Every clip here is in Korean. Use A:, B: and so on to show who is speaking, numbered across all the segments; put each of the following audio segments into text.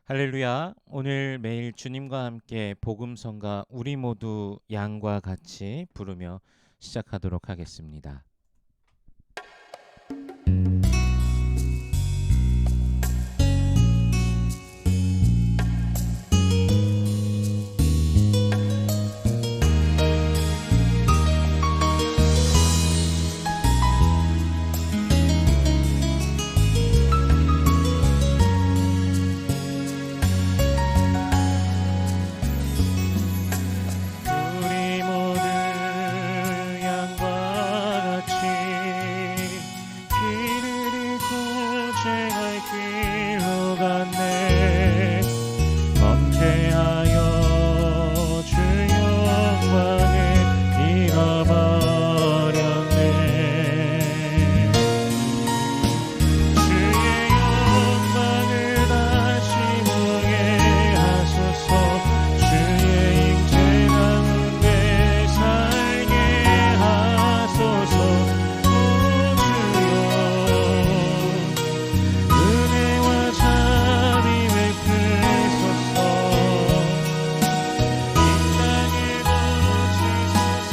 A: 할렐루야. 오늘 매일 주님과 함께 복음성가 우리 모두 양과 같이 부르며 시작하도록 하겠습니다. 우리 모두 양과 같이 길을 잃고 죄의 길로 갔네. 범죄하여 주 영광을 잃어버렸네. 주의 영광을 다시 보게 하소서. 주의 임재 가운데 살게 하소서. 오 주여, 은혜와 자비 베푸소서. 이 땅에 거치소서.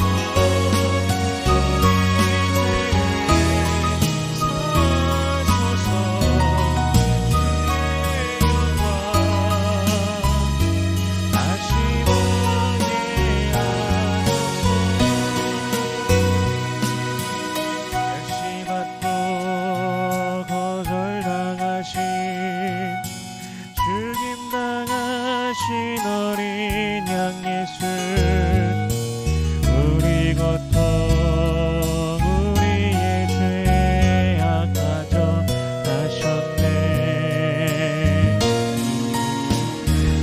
A: 죽임당하신 어린 양 예수, 우리 고통 우리의 죄악 가져가셨네.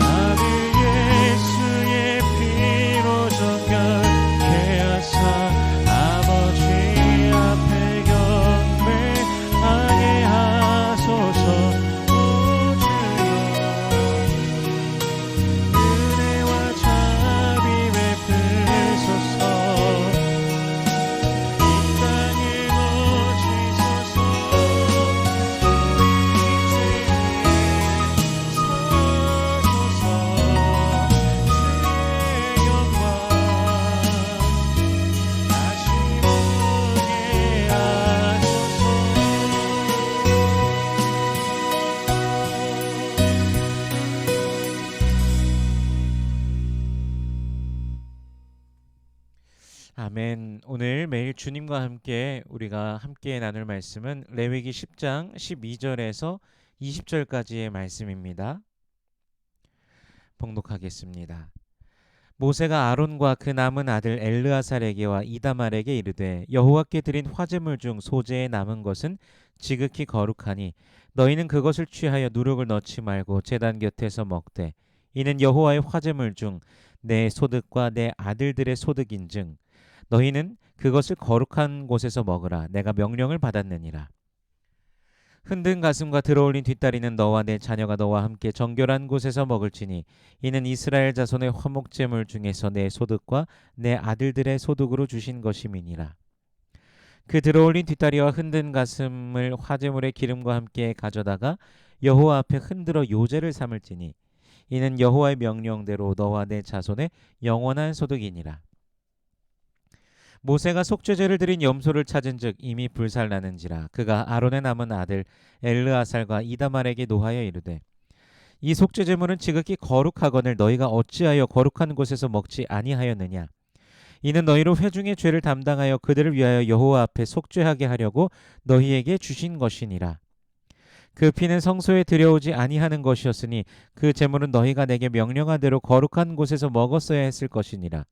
A: 아들 예수의 피로 정결케 하사 아버지 앞에 경배하게 하소서. 오 주여, 은혜와 자비 베푸소서. 이 땅에 거치소서. 아멘. 오늘 매일 주님과 함께 우리가 함께 나눌 말씀은 레위기 10장 12절에서 20절까지의 말씀입니다. 봉독하겠습니다. 모세가 아론과 그 남은 아들 엘르아살에게와 이다말에게 이르되 여호와께 드린 화제물 중 소재에 남은 것은 지극히 거룩하니 너희는 그것을 취하여 누룩을 넣지 말고 제단 곁에서 먹되 이는 여호와의 화제물 중 내 소득과 내 아들들의 소득인즉 너희는 그것을 거룩한 곳에서 먹으라. 내가 명령을 받았느니라. 흔든 가슴과 들어올린 뒷다리는 너와 내 자녀가 너와 함께 정결한 곳에서 먹을지니 이는 이스라엘 자손의 화목제물 중에서 내 소득과 내 아들들의 소득으로 주신 것임이니라. 그 들어올린 뒷다리와 흔든 가슴을 화제물의 기름과 함께 가져다가 여호와 앞에 흔들어 요제를 삼을지니 이는 여호와의 명령대로 너와 내 자손의 영원한 소득이니라. 모세가 속죄제를 드린 염소를 찾은즉 이미 불살나는지라. 그가 아론의 남은 아들 엘르아살과 이다말에게 노하여 이르되 이 속죄제물은 지극히 거룩하거늘 너희가 어찌하여 거룩한 곳에서 먹지 아니하였느냐. 이는 너희로 회중의 죄를 담당하여 그들을 위하여 여호와 앞에 속죄하게 하려고 너희에게 주신 것이니라. 그 피는 성소에 들여오지 아니하는 것이었으니 그 제물은 너희가 내게 명령한 대로 거룩한 곳에서 먹었어야 했을 것이니라.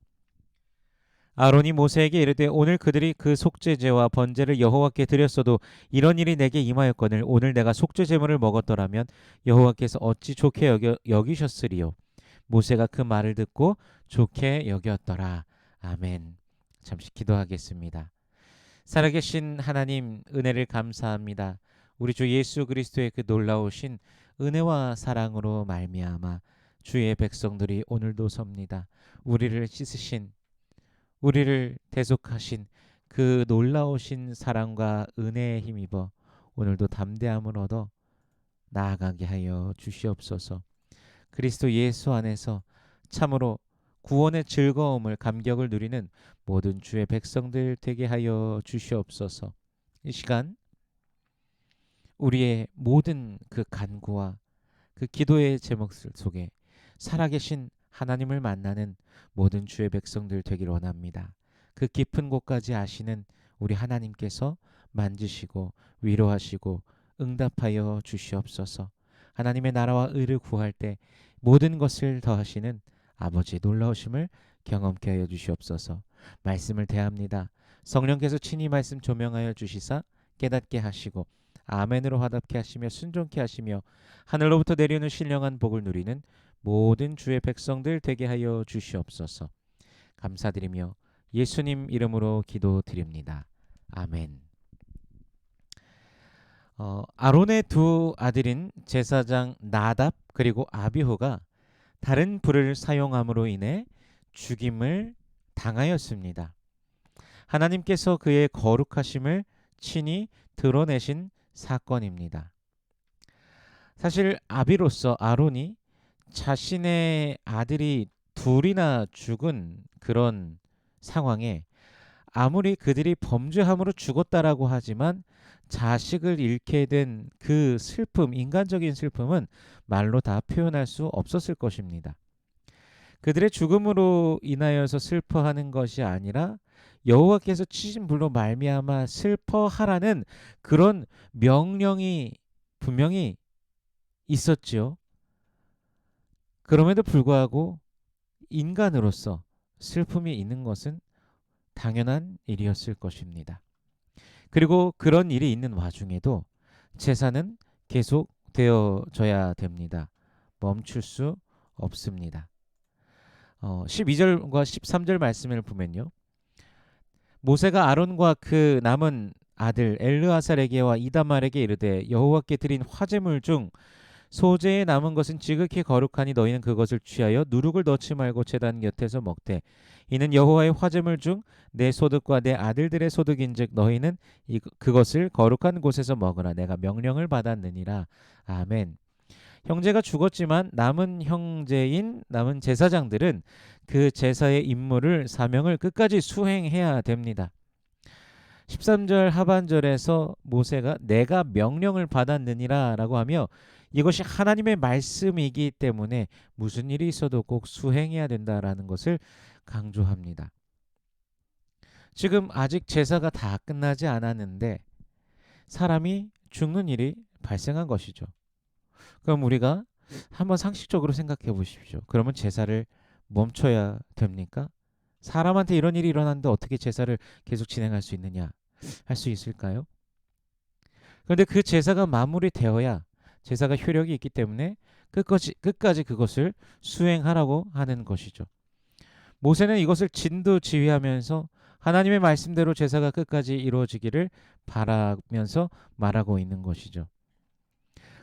A: 아론이 모세에게 이르되 오늘 그들이 그 속죄제와 번제를 여호와께 드렸어도 이런 일이 내게 임하였거늘 오늘 내가 속죄제물을 먹었더라면 여호와께서 어찌 좋게 여기셨으리요. 모세가 그 말을 듣고 좋게 여겼더라. 아멘. 잠시 기도하겠습니다. 살아계신 하나님, 은혜를 감사합니다. 우리 주 예수 그리스도의 그 놀라우신 은혜와 사랑으로 말미암아 주의 백성들이 오늘도 섭니다. 우리를 씻으신, 우리를 대속하신 그 놀라우신 사랑과 은혜에 힘입어 오늘도 담대함을 얻어 나아가게 하여 주시옵소서. 그리스도 예수 안에서 참으로 구원의 즐거움을 감격을 누리는 모든 주의 백성들 되게 하여 주시옵소서. 이 시간 우리의 모든 그 간구와 그 기도의 제목 속에 살아계신 하나님을 만나는 모든 주의 백성들 되기를 원합니다. 그 깊은 곳까지 아시는 우리 하나님께서 만지시고 위로하시고 응답하여 주시옵소서. 하나님의 나라와 의를 구할 때 모든 것을 더하시는 아버지의 놀라우심을 경험케 하여 주시옵소서. 말씀을 대합니다. 성령께서 친히 말씀 조명하여 주시사 깨닫게 하시고 아멘으로 화답케 하시며 순종케 하시며 하늘로부터 내려오는 신령한 복을 누리는 모든 주의 백성들 되게 하여 주시옵소서. 감사드리며 예수님 이름으로 기도드립니다. 아멘. 아론의 두 아들인 제사장 나답 그리고 아비후가 다른 불을 사용함으로 인해 죽임을 당하였습니다. 하나님께서 그의 거룩하심을 친히 드러내신 사건입니다. 사실 아비로서 아론이 자신의 아들이 둘이나 죽은 그런 상황에 아무리 그들이 범죄함으로 죽었다라고 하지만 자식을 잃게 된 그 슬픔, 인간적인 슬픔은 말로 다 표현할 수 없었을 것입니다. 그들의 죽음으로 인하여서 슬퍼하는 것이 아니라 여호와께서 치신 불로 말미암아 슬퍼하라는 그런 명령이 분명히 있었지요. 그럼에도 불구하고 인간으로서 슬픔이 있는 것은 당연한 일이었을 것입니다. 그리고 그런 일이 있는 와중에도 제사는 계속 되어져야 됩니다. 멈출 수 없습니다. 12절과 13절 말씀을 보면요. 모세가 아론과 그 남은 아들 엘르아살에게와 이다말에게 이르되 여호와께 드린 화제물 중 소재에 남은 것은 지극히 거룩하니 너희는 그것을 취하여 누룩을 넣지 말고 제단 곁에서 먹되 이는 여호와의 화제물 중 내 소득과 내 아들들의 소득인즉 너희는 그것을 거룩한 곳에서 먹으라 내가 명령을 받았느니라. 아멘. 형제가 죽었지만 남은 형제인 남은 제사장들은 그 제사의 임무를 사명을 끝까지 수행해야 됩니다. 13절 하반절에서 모세가 내가 명령을 받았느니라 라고 하며 이것이 하나님의 말씀이기 때문에 무슨 일이 있어도 꼭 수행해야 된다라는 것을 강조합니다. 지금 아직 제사가 다 끝나지 않았는데 사람이 죽는 일이 발생한 것이죠. 그럼 우리가 한번 상식적으로 생각해 보십시오. 그러면 제사를 멈춰야 됩니까? 사람한테 이런 일이 일어났는데 어떻게 제사를 계속 진행할 수 있느냐? 할 수 있을까요? 그런데 그 제사가 마무리되어야 제사가 효력이 있기 때문에 끝까지 그것을 수행하라고 하는 것이죠. 모세는 이것을 진두지휘하면서 하나님의 말씀대로 제사가 끝까지 이루어지기를 바라면서 말하고 있는 것이죠.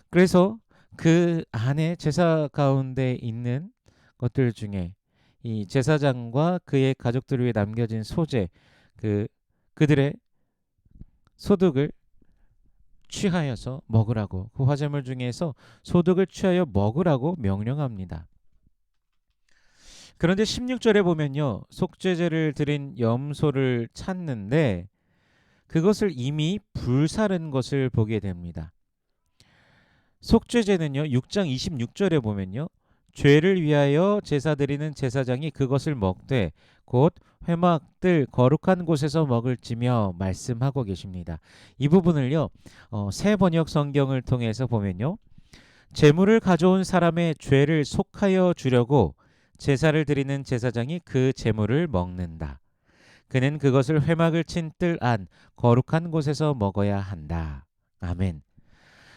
A: 그래서 그 안에 제사 가운데 있는 것들 중에 이 제사장과 그의 가족들을 위해 남겨진 소재, 그들의 소득을 취하여서 먹으라고, 그 화제물 중에서 소득을 취하여 먹으라고 명령합니다. 그런데 16절에 보면요, 속죄제를 드린 염소를 찾는데 그것을 이미 불사른 것을 보게 됩니다. 속죄제는요, 6장 26절에 보면요, 죄를 위하여 제사 드리는 제사장이 그것을 먹되 곧 회막들 거룩한 곳에서 먹을지며 말씀하고 계십니다. 이 부분을요, 새 번역 성경을 통해서 보면요, 제물을 가져온 사람의 죄를 속하여 주려고 제사를 드리는 제사장이 그 제물을 먹는다. 그는 그것을 회막을 친 뜰 안 거룩한 곳에서 먹어야 한다. 아멘.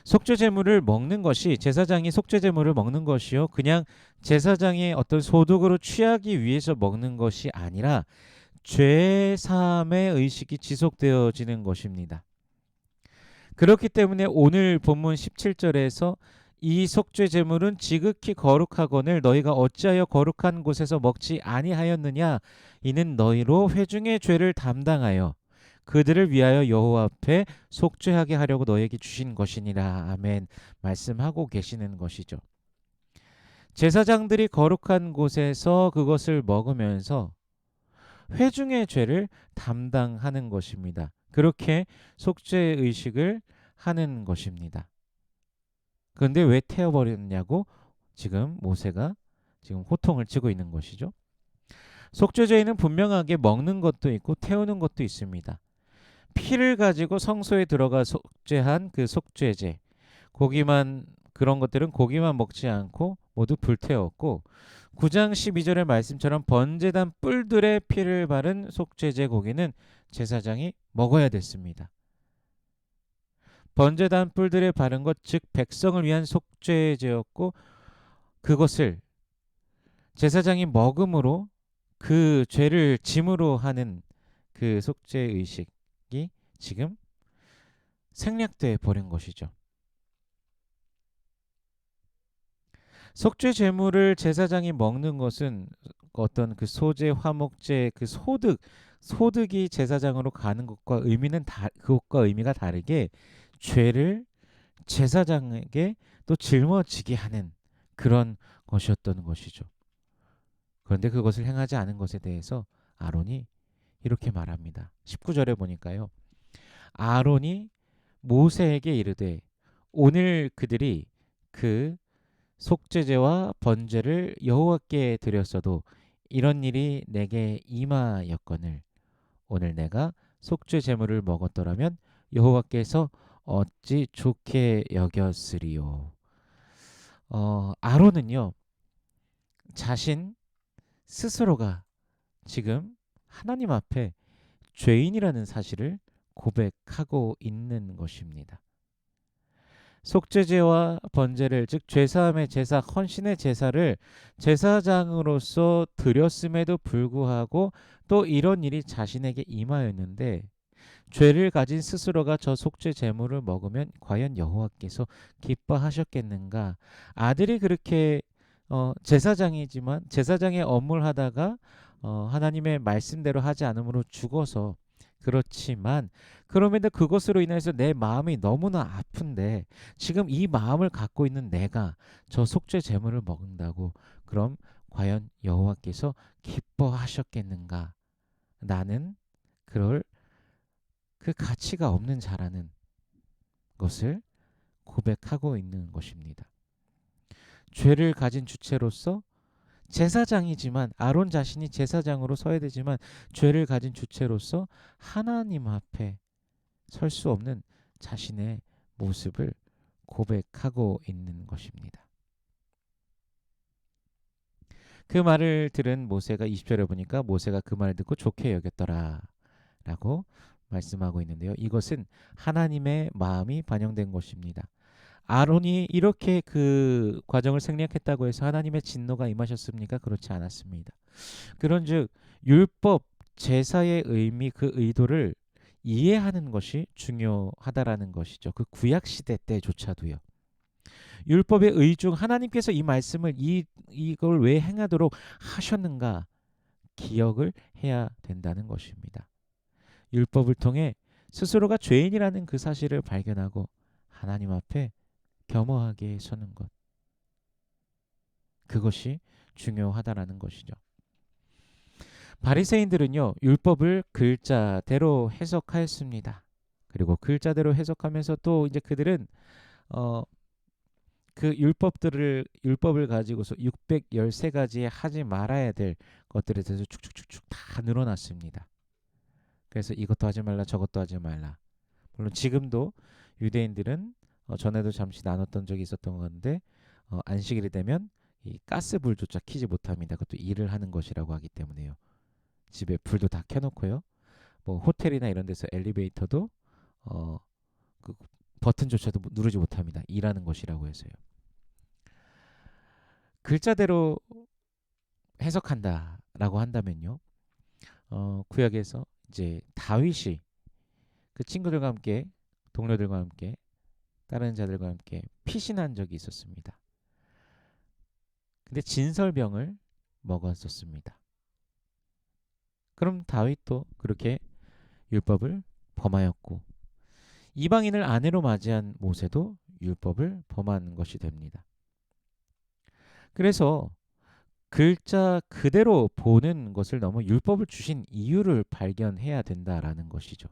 A: 속죄 제물을 먹는 것이, 제사장이 속죄 제물을 먹는 것이요, 그냥 제사장의 어떤 소득으로 취하기 위해서 먹는 것이 아니라 죄 사함의 의식이 지속되어지는 것입니다. 그렇기 때문에 오늘 본문 17절에서 이 속죄 제물은 지극히 거룩하거늘 너희가 어찌하여 거룩한 곳에서 먹지 아니하였느냐, 이는 너희로 회중의 죄를 담당하여 그들을 위하여 여호와 앞에 속죄하게 하려고 너에게 주신 것이니라. 아멘. 말씀하고 계시는 것이죠. 제사장들이 거룩한 곳에서 그것을 먹으면서 회중의 죄를 담당하는 것입니다. 그렇게 속죄 의식을 하는 것입니다. 그런데 왜 태워버렸냐고 지금 모세가 지금 호통을 치고 있는 것이죠. 속죄제에는 분명하게 먹는 것도 있고 태우는 것도 있습니다. 피를 가지고 성소에 들어가 속죄한 그 속죄제, 고기만 그런 것들은 고기만 먹지 않고 모두 불태웠고 9장 12절의 말씀처럼 번제단 뿔들의 피를 바른 속죄제 고기는 제사장이 먹어야 됐습니다. 번제단 뿔들에 바른 것 즉 백성을 위한 속죄제였고 그것을 제사장이 먹음으로 그 죄를 짐으로 하는 그 속죄 의식이 지금 생략돼 버린 것이죠. 속죄 제물을 제사장이 먹는 것은 어떤 그 소재, 화목제, 그 소득이 제사장으로 가는 것과 그것과 의미가 다르게 죄를 제사장에게 또 짊어지게 하는 그런 것이었던 것이죠. 그런데 그것을 행하지 않은 것에 대해서 아론이 이렇게 말합니다. 19절에 보니까요. 아론이 모세에게 이르되 오늘 그들이 그 속죄제와 번제를 여호와께 드렸어도 이런 일이 내게 임하였거늘 오늘 내가 속죄 제물을 먹었더라면 여호와께서 어찌 좋게 여겼으리요. 아론은요 자신 스스로가 지금 하나님 앞에 죄인이라는 사실을 고백하고 있는 것입니다. 속죄제와 번제를 즉 죄사함의 제사, 헌신의 제사를 제사장으로서 드렸음에도 불구하고 또 이런 일이 자신에게 임하였는데 죄를 가진 스스로가 저 속죄 제물을 먹으면 과연 여호와께서 기뻐하셨겠는가? 아들이 그렇게 제사장이지만 제사장의 업무를 하다가 하나님의 말씀대로 하지 않으므로 죽어서 그렇지만 그럼에도 그것으로 인해서 내 마음이 너무나 아픈데 지금 이 마음을 갖고 있는 내가 저 속죄 제물을 먹는다고 그럼 과연 여호와께서 기뻐하셨겠는가? 나는 그럴 그 가치가 없는 자라는 것을 고백하고 있는 것입니다. 죄를 가진 주체로서 제사장이지만 아론 자신이 제사장으로 서야 되지만 죄를 가진 주체로서 하나님 앞에 설 수 없는 자신의 모습을 고백하고 있는 것입니다. 그 말을 들은 모세가 20절에 보니까 모세가 그 말을 듣고 좋게 여겼더라 라고 말씀하고 있는데요. 이것은 하나님의 마음이 반영된 것입니다. 아론이 이렇게 그 과정을 생략했다고 해서 하나님의 진노가 임하셨습니까? 그렇지 않았습니다. 그런즉 율법 제사의 의미 그 의도를 이해하는 것이 중요하다라는 것이죠. 그 구약 시대 때조차도요. 율법의 의중 하나님께서 이 말씀을 이걸 왜 행하도록 하셨는가 기억을 해야 된다는 것입니다. 율법을 통해 스스로가 죄인이라는 그 사실을 발견하고 하나님 앞에 겸허하게 서는 것. 그것이 중요하다라는 것이죠. 바리새인들은요. 율법을 글자대로 해석하였습니다. 그리고 글자대로 해석하면서 또 이제 그들은 그 율법을 가지고서 613가지에 하지 말아야 될 것들에 대해서 축축축축 다 늘어났습니다. 그래서 이것도 하지 말라 저것도 하지 말라. 물론 지금도 유대인들은 전에도 잠시 나눴던 적이 있었던 건데 안식일이 되면 이 가스불조차 켜지 못합니다. 그것도 일을 하는 것이라고 하기 때문에요. 집에 불도 다 켜놓고요. 뭐 호텔이나 이런 데서 엘리베이터도 그 버튼조차도 누르지 못합니다. 일하는 것이라고 해서요. 글자대로 해석한다라고 한다면요. 구약에서 이제 다윗이 그 친구들과 함께 동료들과 함께 다른 자들과 함께 피신한 적이 있었습니다. 근데 진설병을 먹었었습니다. 그럼 다윗도 그렇게 율법을 범하였고 이방인을 아내로 맞이한 모세도 율법을 범한 것이 됩니다. 그래서 글자 그대로 보는 것을 넘어 율법을 주신 이유를 발견해야 된다라는 것이죠.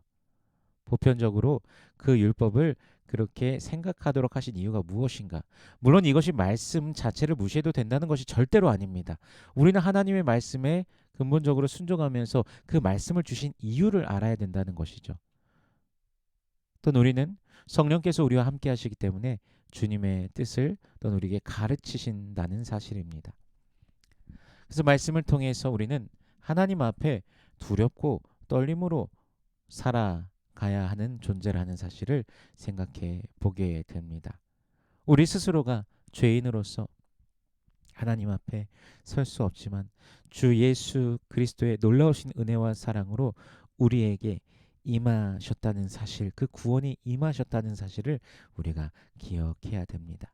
A: 보편적으로 그 율법을 그렇게 생각하도록 하신 이유가 무엇인가? 물론 이것이 말씀 자체를 무시해도 된다는 것이 절대로 아닙니다. 우리는 하나님의 말씀에 근본적으로 순종하면서 그 말씀을 주신 이유를 알아야 된다는 것이죠. 또는 우리는 성령께서 우리와 함께 하시기 때문에 주님의 뜻을 또는 우리에게 가르치신다는 사실입니다. 그래서 말씀을 통해서 우리는 하나님 앞에 두렵고 떨림으로 살아가야 하는 존재라는 사실을 생각해 보게 됩니다. 우리 스스로가 죄인으로서 하나님 앞에 설 수 없지만 주 예수 그리스도의 놀라우신 은혜와 사랑으로 우리에게 임하셨다는 사실, 그 구원이 임하셨다는 사실을 우리가 기억해야 됩니다.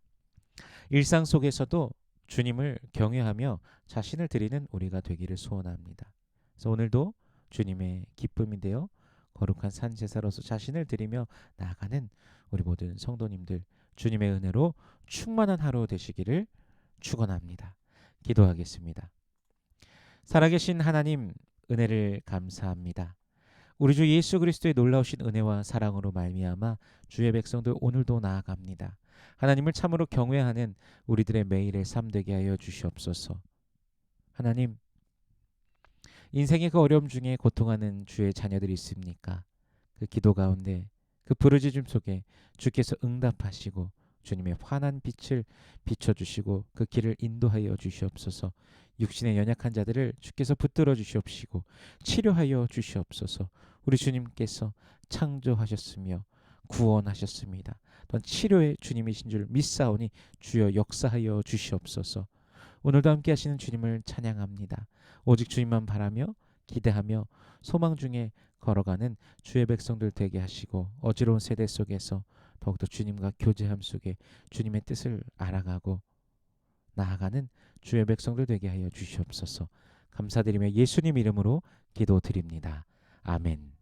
A: 일상 속에서도 주님을 경외하며 자신을 드리는 우리가 되기를 소원합니다. 그래서 오늘도 주님의 기쁨이 되어 거룩한 산 제사로서 자신을 드리며 나아가는 우리 모든 성도님들, 주님의 은혜로 충만한 하루 되시기를 축원합니다. 기도하겠습니다. 살아계신 하나님, 은혜를 감사합니다. 우리 주 예수 그리스도의 놀라우신 은혜와 사랑으로 말미암아 주의 백성들 오늘도 나아갑니다. 하나님을 참으로 경외하는 우리들의 매일의 삶 되게 하여 주시옵소서. 하나님, 인생의 그 어려움 중에 고통하는 주의 자녀들이 있습니까? 그 기도 가운데 그 부르짖음 속에 주께서 응답하시고 주님의 환한 빛을 비춰주시고 그 길을 인도하여 주시옵소서. 육신의 연약한 자들을 주께서 붙들어 주시옵시고 치료하여 주시옵소서. 우리 주님께서 창조하셨으며 구원하셨습니다. 또한 치료의 주님이신 줄 믿사오니 주여 역사하여 주시옵소서. 오늘도 함께 하시는 주님을 찬양합니다. 오직 주님만 바라며 기대하며 소망 중에 걸어가는 주의 백성들 되게 하시고 어지러운 세대 속에서 더욱더 주님과 교제함 속에 주님의 뜻을 알아가고 나아가는 주의 백성들 되게 하여 주시옵소서. 감사드리며 예수님 이름으로 기도드립니다. 아멘.